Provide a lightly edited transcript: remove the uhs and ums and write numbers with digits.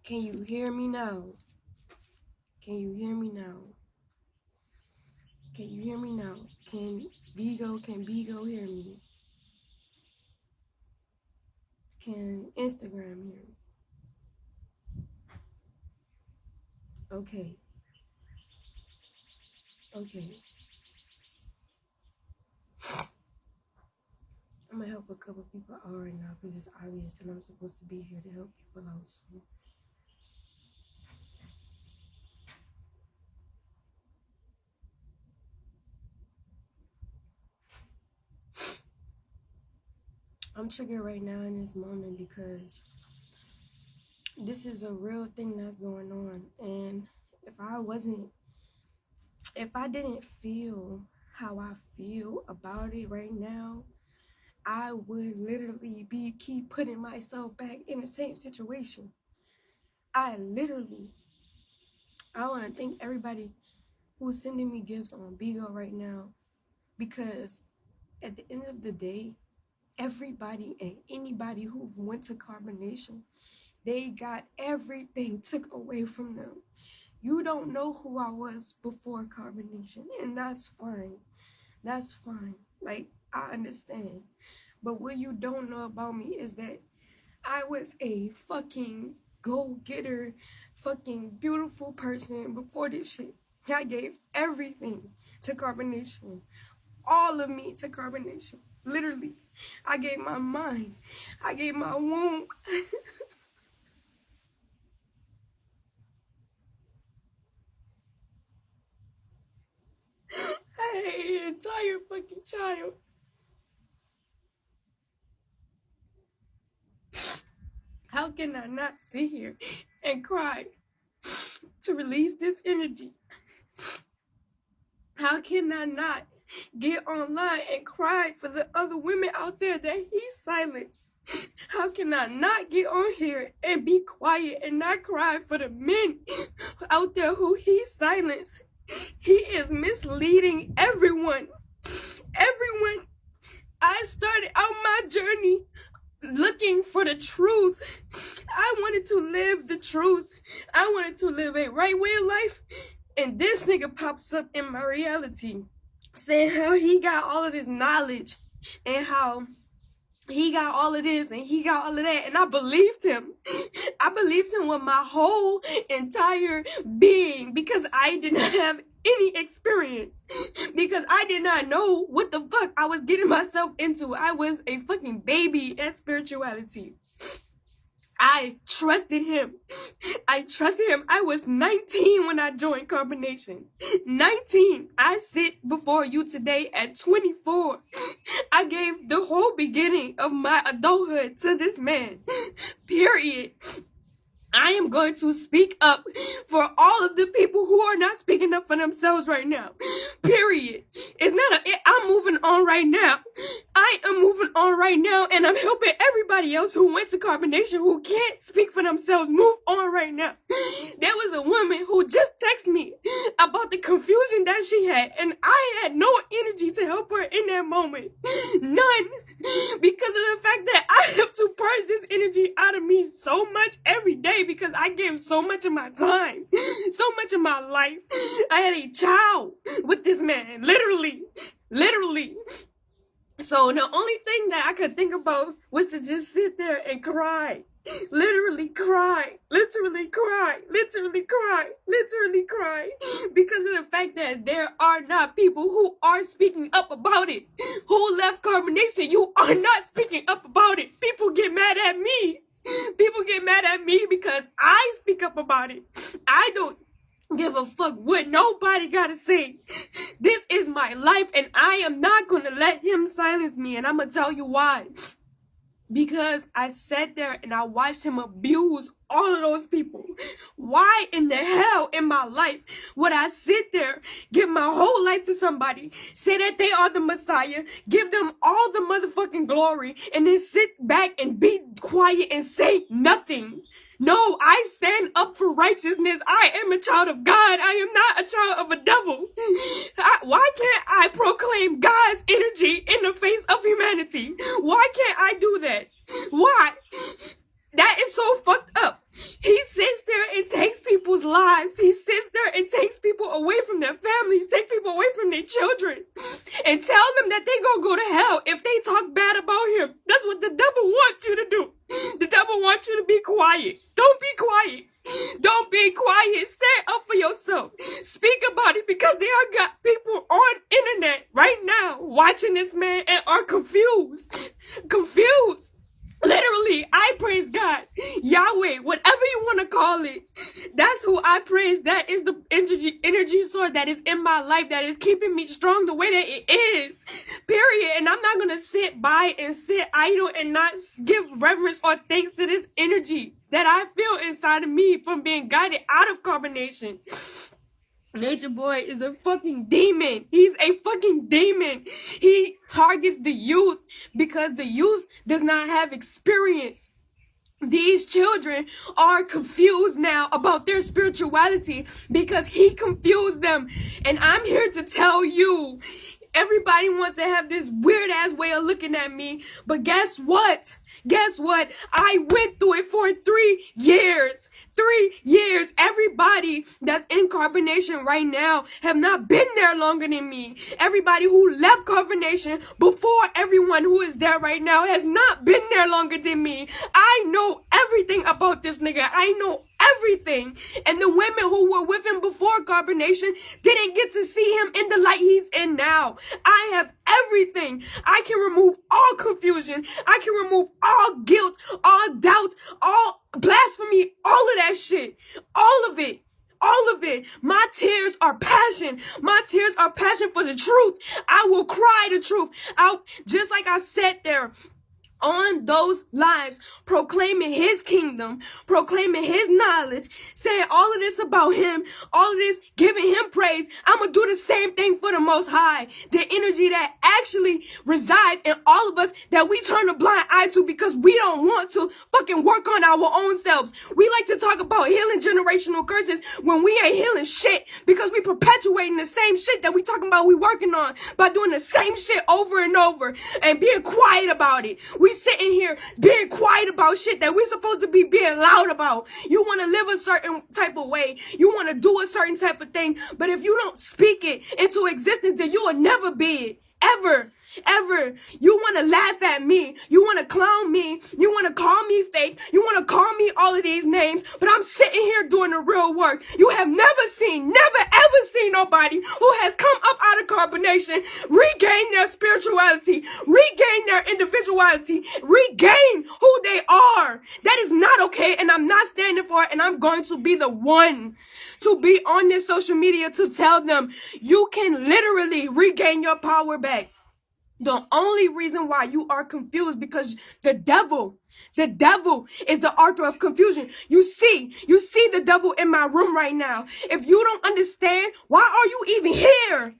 Can you hear me now? Can you hear me now? Can you hear me now? Can Bigo hear me? Can Instagram hear me? Okay. Okay. I'm gonna help a couple people out right now because it's obvious that I'm supposed to be here to help people out. So I'm triggered right now in this moment because this is a real thing that's going on. And if I didn't feel how I feel about it right now, I would literally keep putting myself back in the same situation. I want to thank everybody who's sending me gifts on Bigo right now, because at the end of the day, everybody and anybody who went to Carbonation, they got everything took away from them. You don't know who I was before Carbonation, and that's fine. That's fine. Like, I understand. But what you don't know about me is that I was a fucking go-getter, fucking beautiful person before this shit. I gave everything to Carbonation. All of me to Carbonation. Literally. I gave my mind. I gave my womb. I hate an entire fucking child. How can I not sit here and cry to release this energy? How can I not get online and cry for the other women out there that he silenced? How can I not get on here and be quiet and not cry for the men out there who he silenced? He is misleading everyone. Everyone. I started out my journey looking for the truth. I wanted to live the truth. I wanted to live a right way of life. And this nigga pops up in my reality saying how he got all of this knowledge and how he got all of this and he got all of that. And I believed him. I believed him with my whole entire being, because I did not have any experience, because I did not know what the fuck I was getting myself into. I was a fucking baby at spirituality. I trusted him. I was 19 when I joined Carbonation. 19. I sit before you today at 24. I gave the whole beginning of my adulthood to this man. Period. I am going to speak up for all of the people who are not speaking up for themselves right now. Period. I'm moving on right now. I am moving on right now, and I'm helping everybody else who went to Carbonation who can't speak for themselves move on right now. There was a woman who just texted me about the confusion that she had, and I had no energy to help her in that moment. None. Because of the fact that I have to purge this energy out of me so much every day, because I gave so much of my time, so much of my life. I had a child with this man, literally. So the only thing that I could think about was to just sit there and cry. Literally cry. Because of the fact that there are not people who are speaking up about it. Who left Carbonation? You are not speaking up about it. People get mad at me. Because I speak up about it. I don't give a fuck what nobody gotta say. This is my life, and I am not gonna let him silence me, and I'm gonna tell you why. Because I sat there and I watched him abuse all of those people. Why in the hell in my life would I sit there, give my whole life to somebody, say that they are the Messiah, give them all the motherfucking glory, and then sit back and be quiet and say nothing? No, I stand up for righteousness. I am a child of God. I am not a child of a devil. Why can't I proclaim God's energy in the face of humanity? Why can't I do that? Why? That is so fucked up. He sits people's lives. He sits there and takes people away from their families, takes people away from their children, and tell them that they gonna go to hell if they talk bad about him. That's what the devil wants you to do. The devil wants you to be quiet. Don't be quiet. Don't be quiet. Stand up for yourself. Speak about it, because there are got people on internet right now watching this man and are confused. Confused. Literally, I praise God, Yahweh, whatever you want to call it. That's who I praise. That is the energy source that is in my life, that is keeping me strong the way that it is. Period. And I'm not going to sit by and sit idle and not give reverence or thanks to this energy that I feel inside of me from being guided out of carbonation. Nature Boy is a fucking demon. He's a fucking demon. He targets the youth because the youth does not have experience. These children are confused now about their spirituality because he confused them. And I'm here to tell you, everybody wants to have this weird ass way of looking at me. But guess what? Guess what? I went through it for 3 years. 3 years. Everybody that's in carbonation right now have not been there longer than me. Everybody who left carbonation before everyone who is there right now has not been there longer than me. I know everything about this nigga. I know everything. And the women who were with him before carbonation didn't get to see him in the light he's in now. I have everything. I can remove all confusion. I can remove all guilt, all doubt, all blasphemy, all of that shit. All of it. All of it. My tears are passion. My tears are passion for the truth. I will cry the truth out, just like I sat there on those lives, proclaiming his kingdom, proclaiming his knowledge, saying all of this about him, all of this, giving him praise. I'm going to do the same thing for the Most High. The energy that actually resides in all of us that we turn a blind eye to because we don't want to fucking work on our own selves. We like to talk about healing generational curses when we ain't healing shit because we perpetuating the same shit that we talking about we working on by doing the same shit over and over and being quiet about it. We sitting here being quiet about shit that we're supposed to be being loud about. You want to live a certain type of way. You want to do a certain type of thing. But if you don't speak it into existence, then you will never be it. Ever. Ever. You want to laugh at me. You want to clown me. You want to call me fake. You want to call me all of these names. But I'm sitting here doing the real work. You have never ever seen nobody who has come up out of carbonation, regain their spirituality, regain their individuality, regain who they are. That is not okay. And I'm not standing for it. And I'm going to be the one to be on this social media to tell them you can literally regain your power back. The only reason why you are confused because the devil is the author of confusion. You see the devil in my room right now. If you don't understand, why are you even here?